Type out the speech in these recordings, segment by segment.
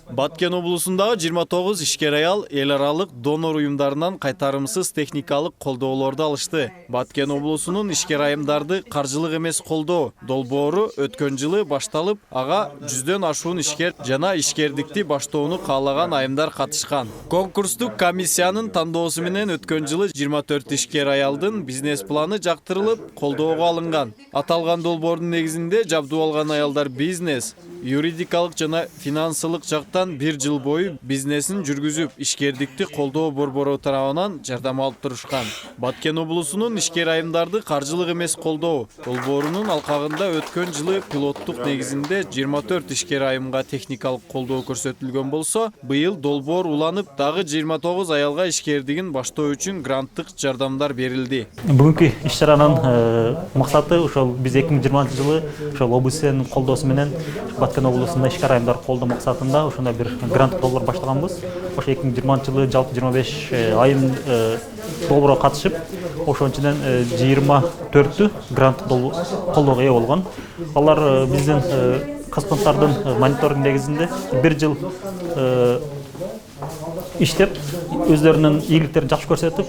Баткен облусундагы 29 ишкер аял эл аралык донор уюмдарынан кайтарымсыз техникалык колдоолорду алышты. Баткен облусунун ишкер айымдарды каржылык эмес колдоо долбоору өткөн жылы башталып, ага 100дөн ашуун ишкер жана ишкердикти баштоону каалаган айымдар катышкан. Конкурстук комиссиянын тандоосу менен өткөн жылы 24 ишкер аялдын бизнес планы жактырылып, колдоого алынган. Аталган долбоордун негизинде жабдуу алган аялдар бизнес, юридикалык жана финансылык жактан 1 жыл бою бизнесин жүргүзүп, ишкердикти колдоо борбору тарабынан жардам алып турушкан. Баткен облусунун ишкер айымдарды каржылык эмес колдоо долбоорунун алкагында өткөн жылы пилоттук негизинде 24 ишкер айымга техникалык колдоо көрсөтүлгөн болсо, быйыл долбоор уланып, дагы 29 аялга ишкердигин баштоо үчүн гранттык жардамдар берилди. Бүгүнкү иш-чаранын максаты ошол биз 2020 жылы ошол ОБСнын колдоосу менен Баткен облусунда ишкер айымдар колдоо максатында ошондой бир грант долбоор баштаганбыз. Ошо 2020 жылы жалпы 25 айым долбоорго катышып, ошонун ичинен 24 грант колдоого ээ болгон. Алар биздин космонавттардын мониторинг негизинде 1 жыл иштеп, өздөрүнүн ийгиликтерин жакшы көрсөтүп,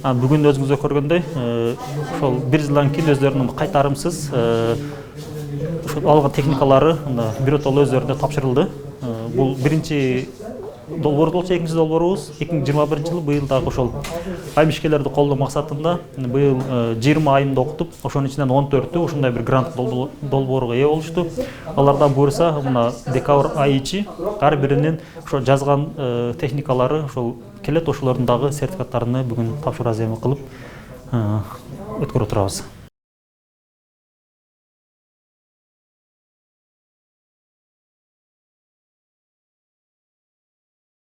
бүгүн өзүңүздөр көргөндөй, ошол 1 жылдан кийин өздөрүнүн кайтарымсыз алган техникалары биротоло өздөрүнө тапшырылды. Бул биринчи долбоор болчу, экинчи долбоорубуз 2021 жылы быйыл дагы ошол айым ишкерлерди колдоо максатында быйыл 20 айымды окутуп, ошонун ичинен 14-ü ушундай бир грант долбоорго ээ болушту. Алардан буюрса, мына декабрь айы ичи ар биринин ошо жазган техникалары ошол келет, ошолордун дагы сертификаттарын бүгүн тапшыруу аземы кылып өткөрүп турабыз.